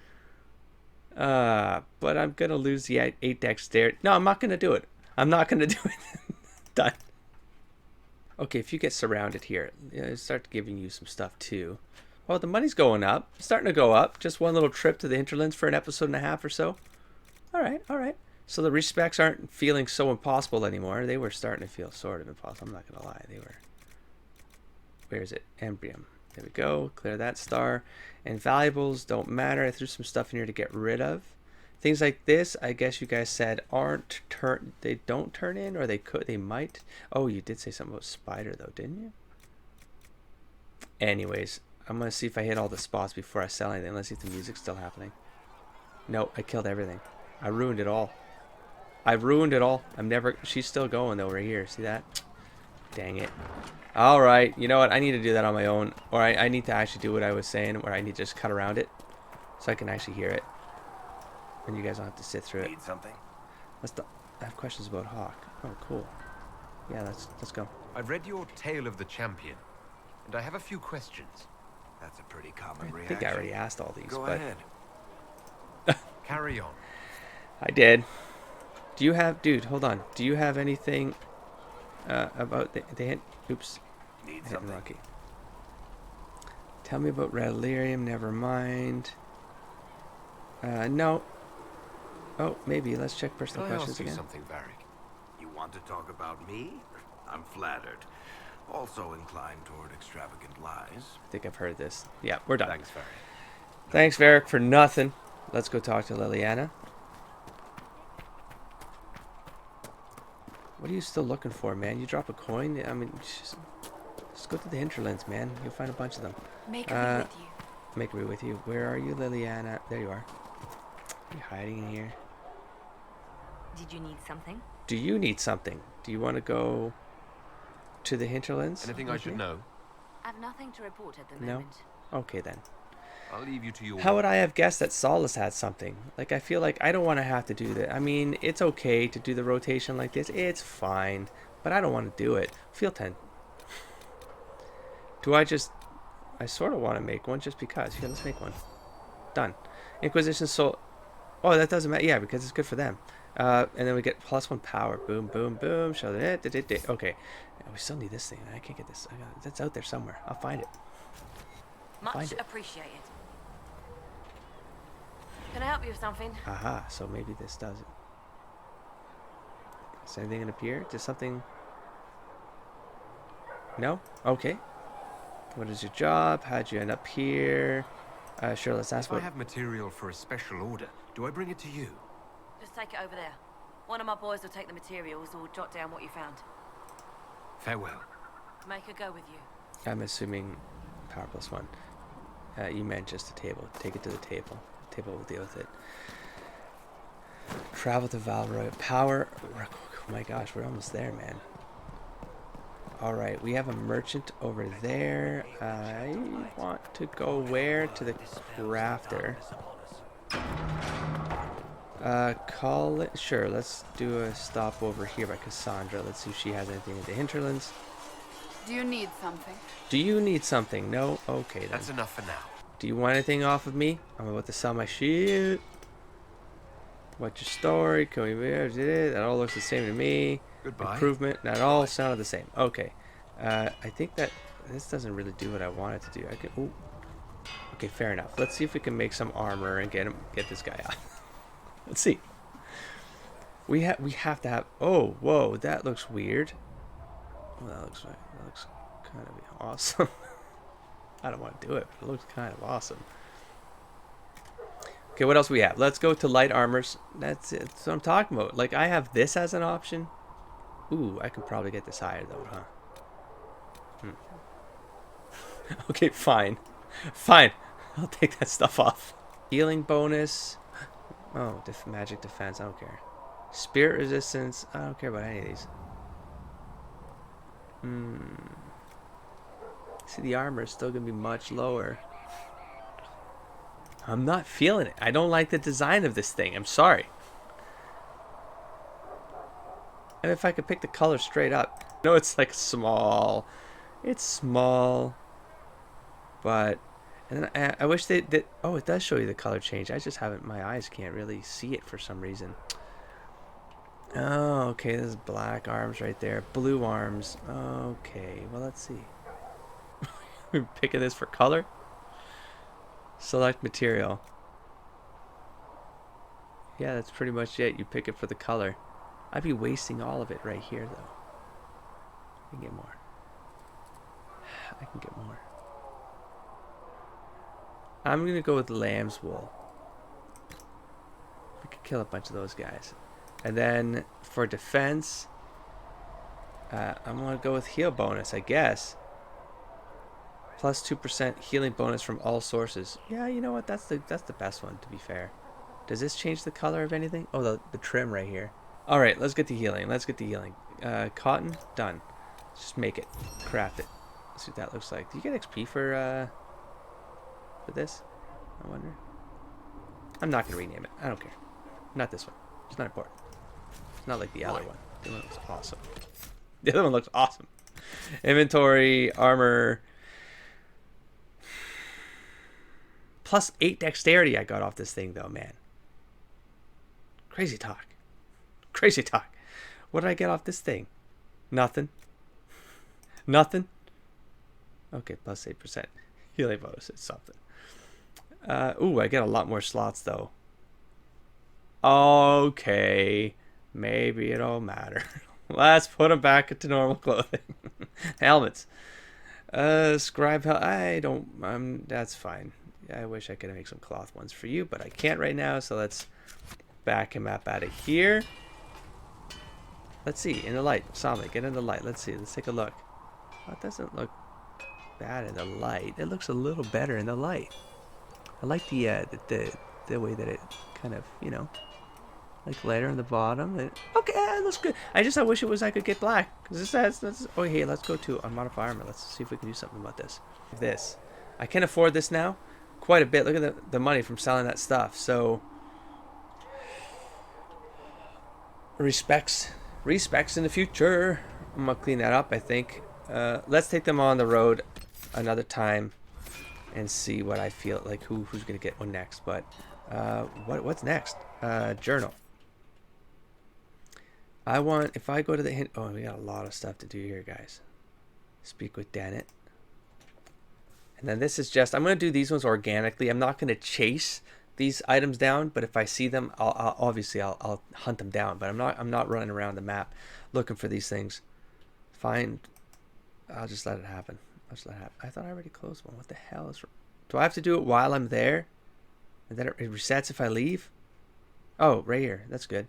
But I'm going to lose the 8 dexterity. No, I'm not going to do it. I'm not going to do it. Done. Okay, if you get surrounded here, start giving you some stuff too. Oh, the money's going up. It's starting to go up. Just one little trip to the hinterlands for an episode and a half or so. All right, all right. So the respecs aren't feeling so impossible anymore. They were starting to feel sort of impossible. I'm not going to lie. They were. Where is it? Embrium. There we go. Clear that star. And valuables don't matter. I threw some stuff in here to get rid of. Things like this, I guess you guys said they don't turn in, or they might. Oh, you did say something about spider though, didn't you? Anyways, I'm gonna see if I hit all the spots before I sell anything. Let's see if the music's still happening. No, I killed everything. I ruined it all. She's still going though right here. See that? Dang it. All right, you know what? I need to do that on my own, or I need to actually do what I was saying, where I need to just cut around it, so I can actually hear it. And you guys don't have to sit through it. Need something? I have questions about Hawk. Oh, cool. Yeah, let's go. I've read your Tale of the Champion, and I have a few questions. That's a pretty common I reaction. think I already asked all these. Go but ahead. Carry on. I did. Do you have, dude? Hold on. Do you have anything about the hint? Oops. Need I hit something? Rocky. Tell me about Radilarium. Never mind. No. Oh, maybe. Let's check personal Can I questions ask you again. something, Varric? You want to talk about me? I'm flattered. Also inclined toward extravagant lies. I think I've heard this. Yeah, we're done. Thanks, Ferry. Thanks, Varric, for nothing. Let's go talk to Liliana. What are you still looking for, man? You drop a coin? I mean, just go to the hinterlands, man. You'll find a bunch of them. Make her be with you. Make me with you. Where are you, Liliana? There you are. You're hiding in here. Did you need something? Do you need something? Do you want to go to the hinterlands? Anything I should know? I've nothing to report at the No? moment. Okay, then. I'll leave you to your How would I have guessed that Solace had something? Like, I feel like I don't want to have to do that. I mean, it's okay to do the rotation like this. It's fine. But I don't want to do it. Field 10. Do I just... I sort of want to make one just because. Here, let's make one. Done. Inquisition Soul... Oh, that doesn't matter. Yeah, because it's good for them. And then we get +1 power. Boom, boom, boom. Show it. Okay. We still need this thing. I can't get this. That's out there somewhere. I'll find it. Much appreciated. Can I help you with something? Aha, so maybe this does it. Is anything gonna appear? Just something... No? Okay. What is your job? How'd you end up here? Sure, let's ask If what... I have material for a special order, do I bring it to you? Just take it over there. One of my boys will take the materials or jot down what you found. Farewell. Make her go with you. I'm assuming power +1. You meant just a table. Take it to the table. The table will deal with it. Travel to Valroy. Power... Oh my gosh, we're almost there, man. Alright, we have a merchant over there. I want to go where? To the crafter. Call it... Sure, let's do a stop over here by Cassandra. Let's see if she has anything in the hinterlands. Do you need something? Do you need something? No? Okay, then. That's enough for now. Do you want anything off of me? I'm about to sell my shit. What's your story? Can we... That all looks the same to me. Goodbye. Improvement. That all sounded the same. Okay. I think that this doesn't really do what I want it to do. I can... Ooh. Okay, fair enough. Let's see if we can make some armor and get this guy out. Let's see. We have to have... Oh, whoa. That looks weird. Oh, that looks kind of awesome. I don't want to do it, but it looks kind of awesome. Okay, what else we have? Let's go to light armors. That's it. That's what I'm talking about. Like, I have this as an option. Ooh, I can probably get this higher, though, huh? Okay, fine. Fine. I'll take that stuff off. Healing bonus. Oh, magic defense. I don't care. Spirit resistance. I don't care about any of these. See, the armor is still going to be much lower. I'm not feeling it. I don't like the design of this thing. I'm sorry. And if I could pick the color straight up. No, it's like small. It's small. But... And then I wish they did... Oh, it does show you the color change. I just haven't... My eyes can't really see it for some reason. Oh, okay. There's black arms right there. Blue arms. Okay. Well, let's see. We're picking this for color. Select material. Yeah, that's pretty much it. You pick it for the color. I'd be wasting all of it right here, though. I can get more. I can get more. I'm going to go with lamb's wool. We could kill a bunch of those guys. And then for defense, I'm going to go with heal bonus, I guess. Plus 2% healing bonus from all sources. Yeah, you know what? That's the best one, to be fair. Does this change the color of anything? Oh, the trim right here. All right, let's get to healing. Let's get to healing. Cotton, done. Let's just make it. Craft it. Let's see what that looks like. Do you get XP for this? I wonder. I'm not going to rename it. I don't care. Not this one. It's not important. It's not like the other one. The other one looks awesome. The other one looks awesome. Inventory, armor... Plus 8 dexterity I got off this thing, though, man. Crazy talk. Crazy talk. What did I get off this thing? Nothing. Nothing? Okay, plus 8%. Healing bonus is something. Ooh, I get a lot more slots, though. Okay. Maybe it'll matter. Let's put them back into normal clothing. Helmets. Scribe that's fine. I wish I could make some cloth ones for you, but I can't right now, so let's back him up out of here. Let's see, in the light. Somli, get in the light. Let's see, let's take a look. Oh, it doesn't look bad in the light. It looks a little better in the light. I like the way that it kind of, you know, like lighter on the bottom. Okay, it looks good. I wish it was I could get black. Cause this has, oh, hey, let's go to unmodified armor. Let's see if we can do something about this. I can afford this now. Quite a bit. Look at the money from selling that stuff. So, respects in the future. I'm gonna clean that up, I think. Let's take them on the road another time and see what I feel like. Who's gonna get one next? But what's next? Journal. If I go to the hint. Oh, we got a lot of stuff to do here, guys. Speak with Dennett. And then this is just, I'm going to do these ones organically. I'm not going to chase these items down, but if I see them, I'll hunt them down. But I'm not running around the map looking for these things. I'll just let it happen. I thought I already closed one. What the hell is? Do I have to do it while I'm there? And then it resets if I leave? Oh, right here. That's good.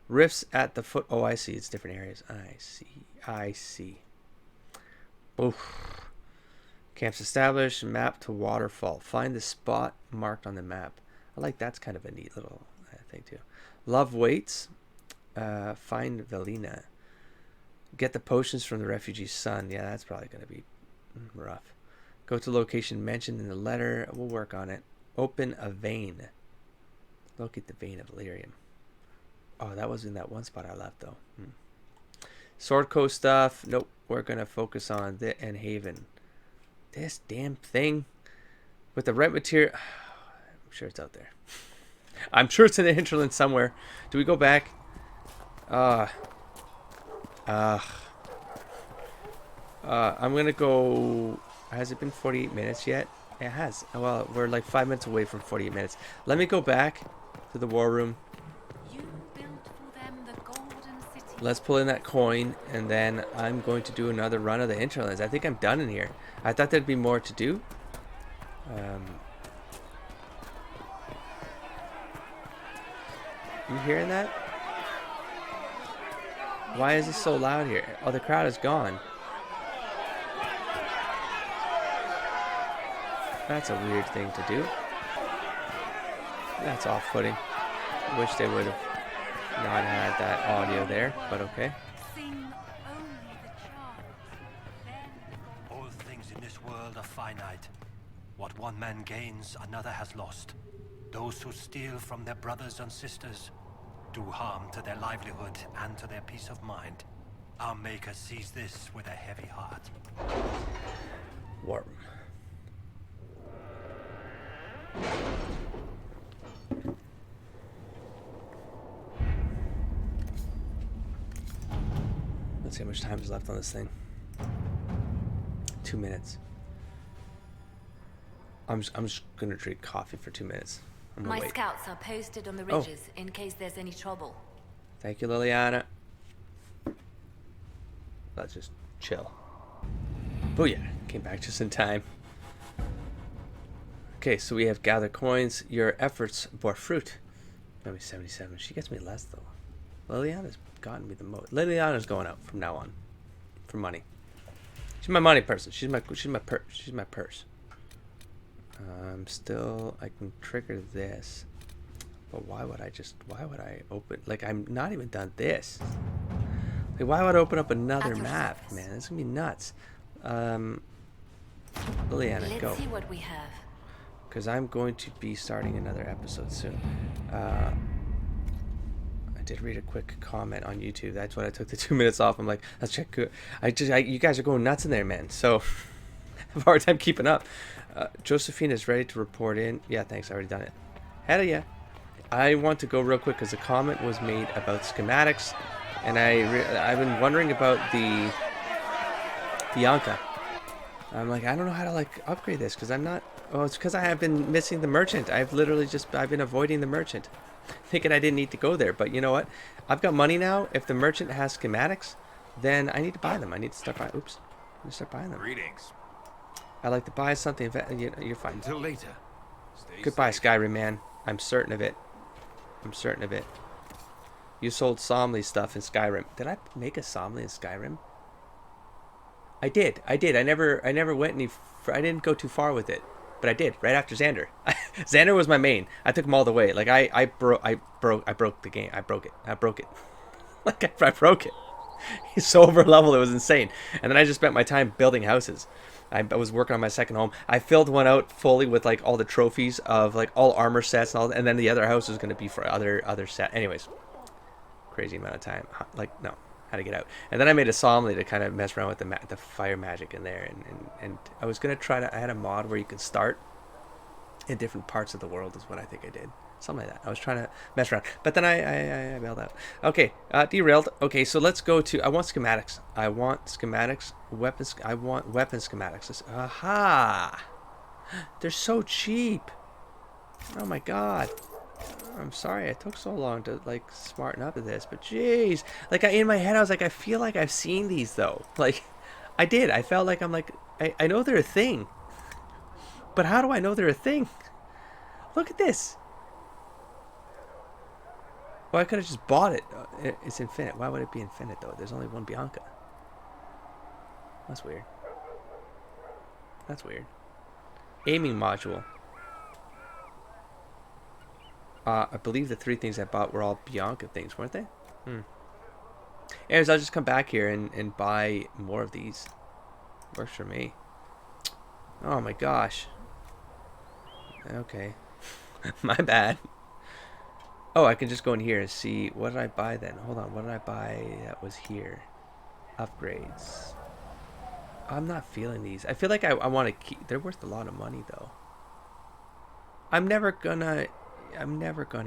Rifts at the foot. Oh, I see. It's different areas. I see. Oof. Camps established. Map to waterfall. Find the spot marked on the map. I like that's kind of a neat little thing too. Love waits. Find Velina. Get the potions from the refugee's son. Yeah, that's probably going to be rough. Go to location mentioned in the letter. We'll work on it. Open a vein. Locate the vein of Illyrium. Oh, that was in that one spot I left though. Sword Coast stuff. Nope. We're going to focus on the and Haven. This damn thing with the right material. I'm sure it's out there. I'm sure it's in the hinterland somewhere. Do we go back? I'm gonna go. Has it been 48 minutes yet? It has. Well, we're like 5 minutes away from 48 minutes. Let me go back to the war room. Let's pull in that coin, and then I'm going to do another run of the hinterlands. I think I'm done in here. I thought there'd be more to do. You hearing that? Why is it so loud here? Oh, the crowd is gone. That's a weird thing to do. That's off-putting. Wish they would have not had that audio there, but okay. All things in this world are finite. What one man gains, another has lost. Those who steal from their brothers and sisters do harm to their livelihood and to their peace of mind. Our Maker sees this with a heavy heart. Warm. Let's see how much time is left on this thing. 2 minutes. I'm just gonna drink coffee for 2 minutes. My scouts are posted on the ridges in case there's any trouble. Thank you, Liliana. Let's just chill. Booyah! Came back just in time. Okay, so we have gather coins. Your efforts bore fruit. Maybe 77. She gets me less though. Liliana's gotten me the most. Liliana's going out from now on for money. She's my money person. She's my purse. I can trigger this, but why would I open, like, I'm not even done this. Like, why would I open up another map, man? This is gonna be nuts. Liliana, go. Let's see what we have. Because I'm going to be starting another episode soon. I did read a quick comment on YouTube. That's when I took the 2 minutes off. I'm like, let's check. You guys are going nuts in there, man. So I have a hard time keeping up. Josephine is ready to report in. Yeah, thanks. I already done it. Hell yeah. I want to go real quick because a comment was made about schematics, and I've been wondering about the Bianca. I'm like, I don't know how to like upgrade this because I'm not. Oh, it's because I have been missing the merchant. I've been avoiding the merchant. thinking I didn't need to go there. But you know what? I've got money now. If the merchant has schematics, then I need to buy them. I need to start buying. Oops. I need to start buying them. Greetings. I like to buy something. You're fine. Until later. Stay Goodbye, safe. Skyrim man. I'm certain of it. I'm certain of it. You sold Somley stuff in Skyrim. Did I make a Somley in Skyrim? I did. I never went any. I didn't go too far with it, but I did right after Xander. Xander was my main. I took him all the way. Like I broke the game. I broke it. Like I broke it. He's so over leveled, it was insane. And then I just spent my time building houses. I was working on my second home. I filled one out fully with like all the trophies of like all armor sets and all, and then the other house was going to be for other set. Anyways, crazy amount of time. Like no, how to get out. And then I made a Somley to kind of mess around with the fire magic in there, and I was gonna try to. I had a mod where you can start in different parts of the world, is what I think I did. Something like that. I was trying to mess around, but then I bailed out. Okay, derailed. Okay, so let's go to. I want schematics. I want schematics. Weapons. I want weapon schematics. Aha! They're so cheap. Oh my god. I'm sorry it took so long to like smarten up to this, but jeez, like in my head I was like, I feel like I've seen these though. Like I did. I felt like I'm like I know they're a thing, but how do I know they're a thing? Look at this. Well, I could have just bought it. It's infinite. Why would it be infinite though? There's only one Bianca. That's weird. That's weird. Aiming module. I believe the 3 things I bought were all Bianca things, weren't they? Anyways, I'll just come back here and buy more of these. Works for me. Oh my gosh. Okay. My bad. Oh, I can just go in here and see. What did I buy then? Hold on. What did I buy that was here? Upgrades. I'm not feeling these. I feel like I want to keep. They're worth a lot of money though. I'm never gonna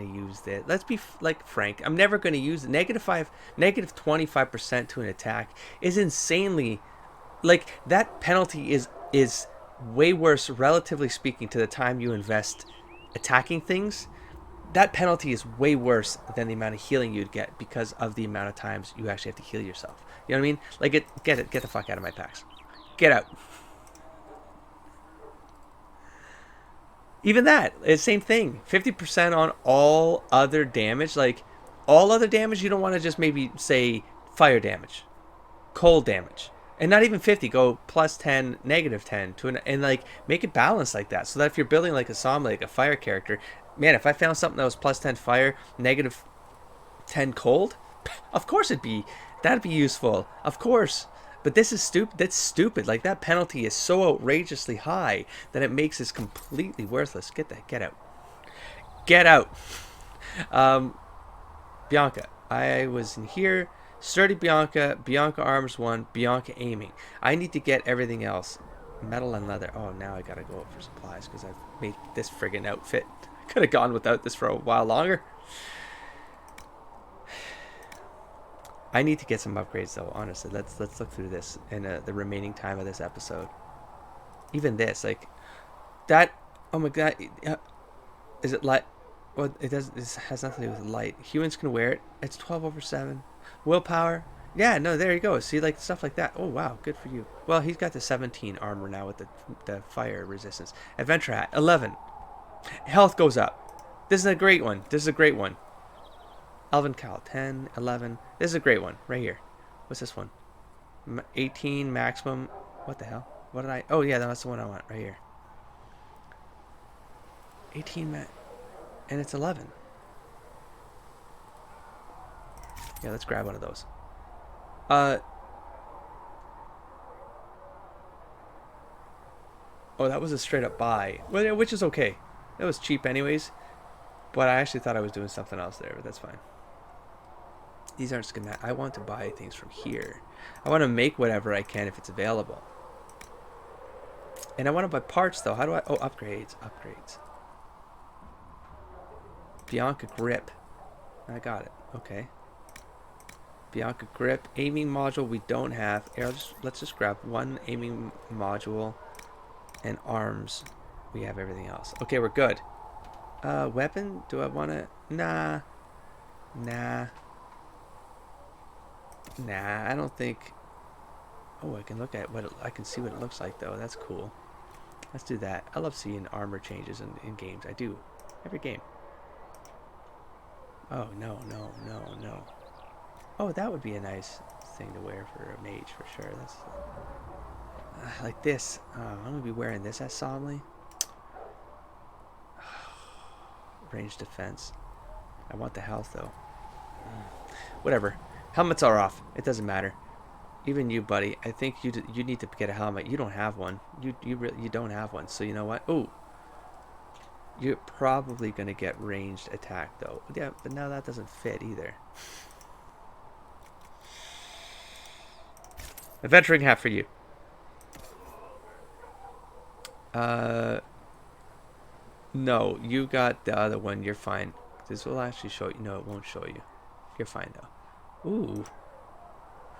use this. Let's be like frank. I'm never gonna use it. Negative 25% to an attack is insanely, like that penalty is way worse, relatively speaking, to the time you invest attacking things. That penalty is way worse than the amount of healing you'd get because of the amount of times you actually have to heal yourself. You know what I mean? Like get the fuck out of my packs. Get out. Even that, it's same thing. 50% on all other damage. Like, all other damage, you don't want to just maybe say fire damage, cold damage. And not even 50, go plus 10, negative 10, and like, make it balanced like that. So that if you're building like a Som, like a fire character, man, if I found something that was plus 10 fire, negative 10 cold, of course that'd be useful. Of course. But this is stupid. That's stupid. Like, that penalty is so outrageously high that it makes this completely worthless. Get out. Get out. Bianca. I was in here. Sturdy Bianca. Bianca arms 1. Bianca aiming. I need to get everything else. Metal and leather. Oh, now I gotta go up for supplies because I've made this friggin' outfit. I could have gone without this for a while longer. I need to get some upgrades though, honestly. Let's look through this in the remaining time of this episode. Even this, like that. Oh my god, is it light? Well, it does. This has nothing to do with light. Humans can wear it. It's 12/7. Willpower. Yeah, no, there you go. See, like stuff like that. Oh wow, good for you. Well, he's got the 17 armor now with the fire resistance. Adventure hat 11. Health goes up. This is a great one. Elven Cowl, 10, 11. This is a great one, right here. What's this one? 18 maximum. What the hell? What did I... Oh, yeah, that's the one I want, right here. 18 and it's 11. Yeah, let's grab one of those. Oh, that was a straight up buy. Well, which is okay. That was cheap anyways. But I actually thought I was doing something else there, but that's fine. These aren't schematic. I want to buy things from here. I want to make whatever I can if it's available. And I want to buy parts though. How do I... Oh, upgrades. Bianca grip. I got it. Okay. Bianca grip. Aiming module we don't have. Here, let's just grab one aiming module. And arms. We have everything else. Okay, we're good. Weapon? Do I want to? Nah. Nah. Nah, I don't think... Oh, I can look at what I can see what it looks like, though. That's cool. Let's do that. I love seeing armor changes in games. I do. Every game. Oh, no, no, no, no. Oh, that would be a nice thing to wear for a mage, for sure. That's like this. I'm going to be wearing this as Somley. Range defense. I want the health, though. Whatever. Helmets are off. It doesn't matter. Even you, buddy. I think you need to get a helmet. You don't have one. You don't have one. So you know what? Oh, you're probably gonna get ranged attack though. Yeah, but now that doesn't fit either. Adventuring hat for you. No, you got the other one. You're fine. This will actually show you. No, it won't show you. You're fine though. Ooh.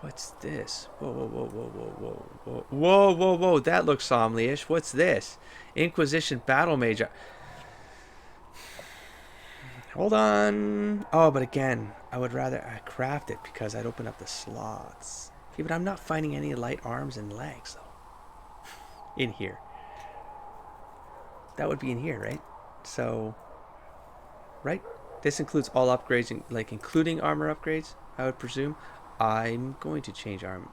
What's this? Whoa, whoa, whoa, whoa, whoa, whoa, whoa, whoa, whoa, whoa. That looks Somley-ish. What's this? Inquisition Battle Mage. Hold on. Oh, but again, I would rather craft it because I'd open up the slots. Okay, but I'm not finding any light arms and legs though. In here. That would be in here, right? So, right? This includes all upgrades, like including armor upgrades, I would presume. I'm going to change arm.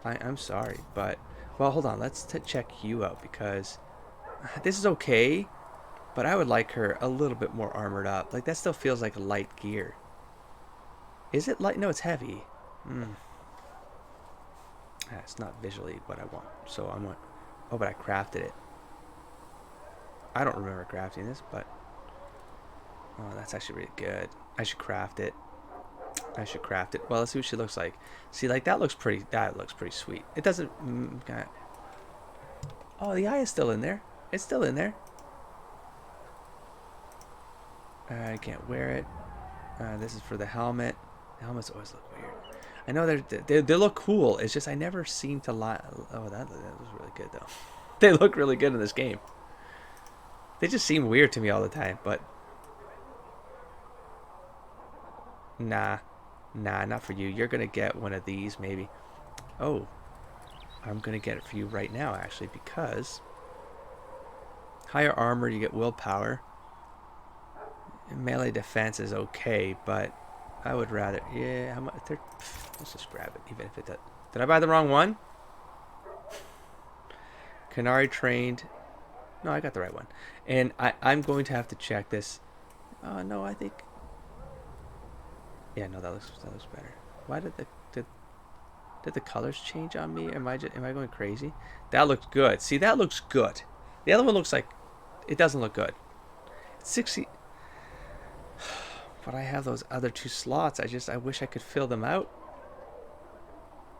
I'm sorry, but... Well, hold on. Let's check you out, because this is okay, but I would like her a little bit more armored up. Like, that still feels like light gear. Is it light? No, it's heavy. It's not visually what I want. So I want... Oh, but I crafted it. I don't remember crafting this, but... Oh, that's actually really good. I should craft it. I should craft it. Well, let's see what she looks like. See, like, that looks pretty sweet. It doesn't... Oh, the eye is still in there. It's still in there. I can't wear it. This is for the helmet. The helmets always look weird. I know they look cool. It's just I never seem to lie. Oh, that was really good, though. They look really good in this game. They just seem weird to me all the time, but... Nah, not for you. You're gonna get one of these, maybe. Oh, I'm gonna get it for you right now, actually, because higher armor, you get willpower. Melee defense is okay, but I would rather... Yeah, let's just grab it, even if it does. Did I buy the wrong one? Canary trained. No, I got the right one. And I'm going to have to check this. Oh, no, I think... Yeah, no, that looks better. Why did the colors change on me? Am I going crazy? That looks good. See, that looks good. The other one looks like it doesn't look good. It's 60. But I have those other two slots. I wish I could fill them out.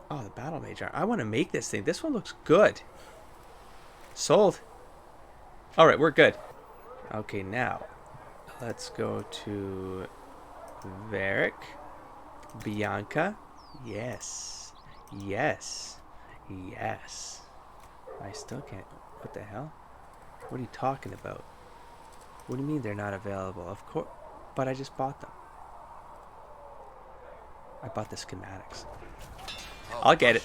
Oh, the battle mage. I want to make this thing. This one looks good. Sold. All right, we're good. Okay, now let's go to Varric, Bianca. Yes. Yes. Yes. I still can't. What the hell? What are you talking about? What do you mean they're not available? Of course. But I just bought them. I bought the schematics. I'll get it.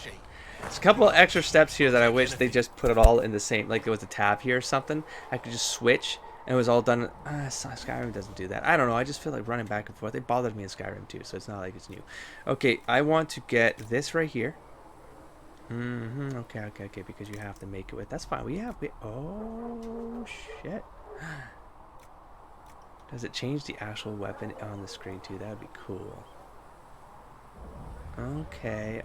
There's a couple of extra steps here that I wish they just put it all in the same, like there was a tab here or something. I could just switch and it was all done. Skyrim doesn't do that. I don't know. I just feel like running back and forth. They bothered me in Skyrim too, so it's not like it's new. Okay, I want to get this right here. Okay, because you have to make it with. That's fine. Oh, shit. Does it change the actual weapon on the screen too? That would be cool. Okay.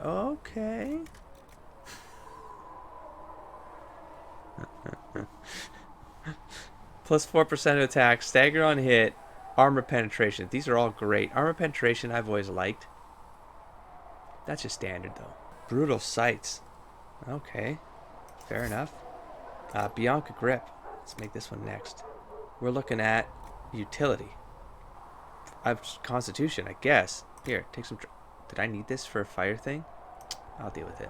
Plus 4% of attack, stagger on hit, armor penetration. These are all great. Armor penetration I've always liked. That's just standard though. Brutal sights. Okay. Fair enough. Bianca grip. Let's make this one next. We're looking at utility. Constitution, I guess. Here, take some... Did I need this for a fire thing? I'll deal with it.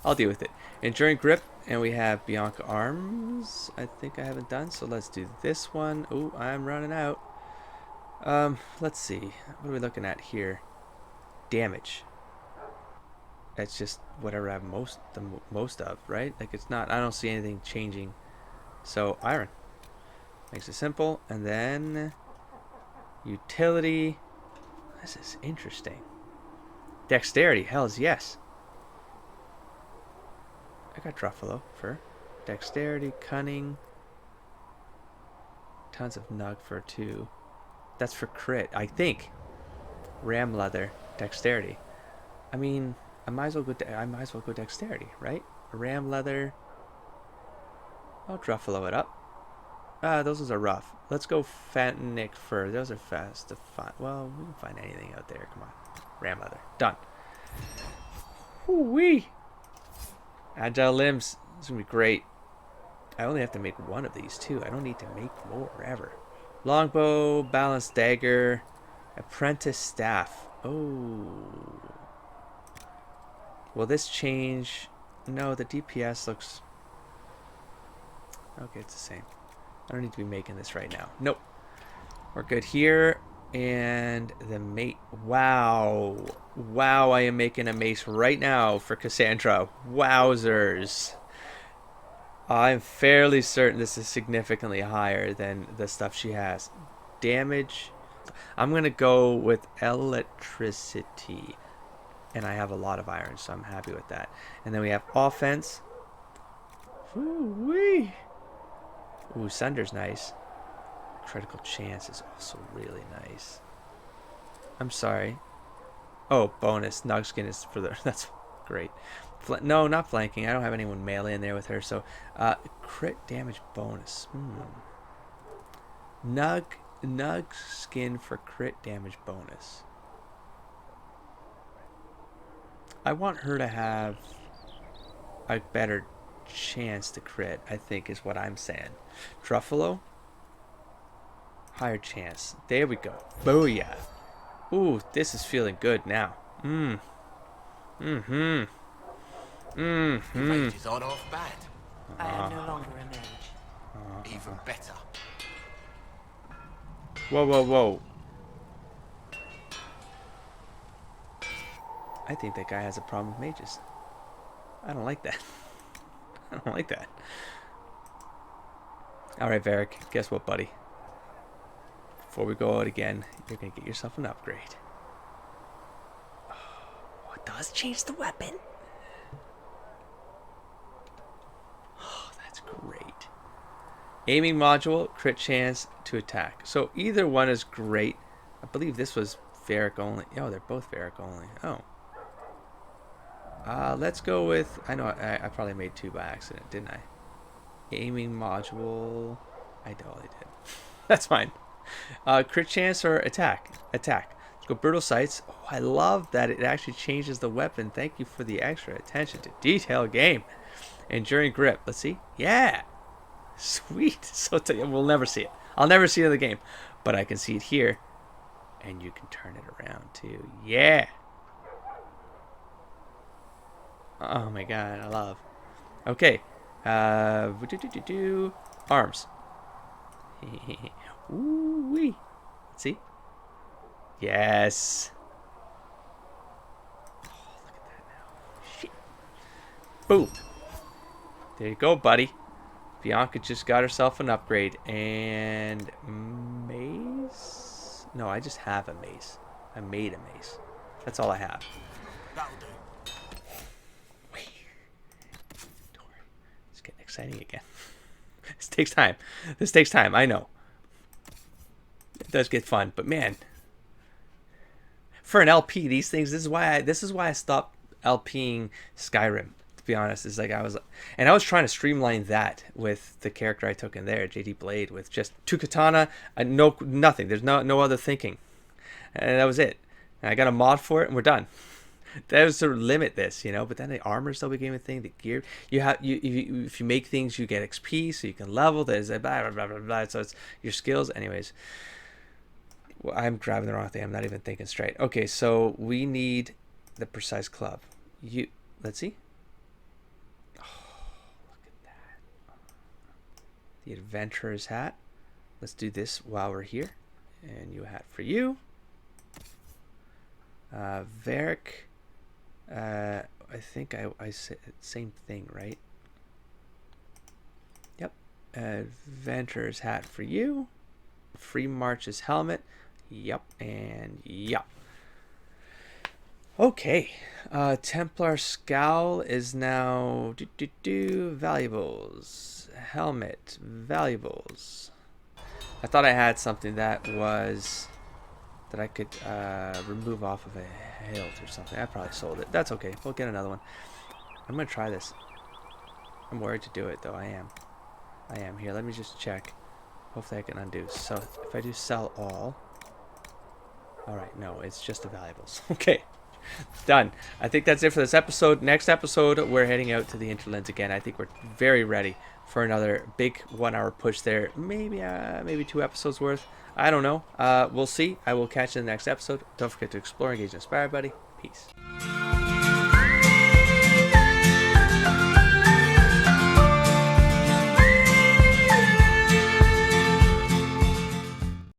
I'll deal with it. Enduring grip, and we have Bianca arms. I think I haven't done, so let's do this one. Oh, I'm running out. Let's see. What are we looking at here? Damage. That's just whatever I have the most of, right? Like it's not. I don't see anything changing. So iron makes it simple, and then utility. This is interesting. Dexterity, hells yes. I got Truffalo for dexterity, cunning. Tons of nug for 2. That's for crit, I think. Ram leather, dexterity. I mean, I might as well go dexterity, right? Ram leather. I'll Truffalo it up. Those ones are rough. Let's go Fantanic fur. Those are fast to find. Well, we can find anything out there. Come on. Ram leather. Done. Woo-wee. Agile limbs. This is going to be great. I only have to make one of these, too. I don't need to make more, ever. Longbow, balanced dagger, apprentice staff. Oh. Will this change? No, the DPS looks... Okay, it's the same. I don't need to be making this right now. Nope. We're good here. And the mate. Wow. Wow, I am making a mace right now for Cassandra. Wowzers. I'm fairly certain this is significantly higher than the stuff she has. Damage. I'm going to go with electricity. And I have a lot of iron, so I'm happy with that. And then we have offense. Woo-wee. Ooh, Sunder's nice. Critical chance is also really nice. I'm sorry. Oh, bonus. Nugskin is for the... That's great. No, not flanking. I don't have anyone melee in there with her, so... crit damage bonus. Nug skin for crit damage bonus. I want her to have a better chance to crit, I think is what I'm saying. Truffalo? Higher chance. There we go. Booyah. Ooh, this is feeling good now. The mages aren't half bad. I am no longer a mage. Even better. Whoa, whoa, whoa. I think that guy has a problem with mages. I don't like that. I don't like that. Alright, Varric. Guess what, buddy? Before we go out again, you're going to get yourself an upgrade. Oh, it does change the weapon. Oh, that's great. Aiming module, crit chance to attack. So either one is great. I believe this was Varric only. Oh, they're both Varric only. Oh. Let's go with... I know I probably made 2 by accident, didn't I? Aiming module... I totally did. That's fine. Crit chance or attack? Attack. Let's go brutal sights. Oh, I love that it actually changes the weapon. Thank you for the extra attention to detail, game. Enduring grip. Let's see. Yeah. Sweet. So we'll never see it. I'll never see it in the game. But I can see it here. And you can turn it around too. Yeah. Oh my god, I love. Okay. Arms. Ooh-wee. Let's see. Yes. Oh, look at that now. Shit. Boom. There you go, buddy. Bianca just got herself an upgrade. And mace? No, I just have a mace. I made a mace. That's all I have. That'll do. It's getting exciting again. This takes time. This takes time. I know. It does get fun, but man, for an LP, these things. This is why I stopped LPing Skyrim. To be honest, it's like I was trying to streamline that with the character I took in there, JD Blade, with just 2 katana, nothing. There's no other thinking, and that was it. And I got a mod for it, and we're done. That was to limit this, you know. But then the armor still became a thing. The gear, if you make things, you get XP, so you can level. There's a blah blah blah blah blah. So it's your skills, anyways. Well, I'm grabbing the wrong thing. I'm not even thinking straight. Okay, so we need the precise club. Let's see. The adventurer's hat. Let's do this while we're here. And you a hat for you. Varric. I think I said same thing, right? Yep. Adventurer's hat for you. Free March's helmet. Yep. And yep. Okay. Templar Scowl is now valuables. Helmet. Valuables. I thought I had something that I could remove off of a hilt or something. I probably sold it. That's okay. We'll get another one. I'm gonna try this. I'm worried to do it though. I am. Here, let me just check. Hopefully I can undo. So if I do sell all. Alright, no, it's just the valuables. Okay. Done. I think that's it for this episode. Next episode, we're heading out to the Interlands again. I think we're very ready for another big 1 hour push there. Maybe 2 episodes worth. I don't know. We'll see. I will catch you in the next episode. Don't forget to explore, engage, and inspire, buddy. Peace.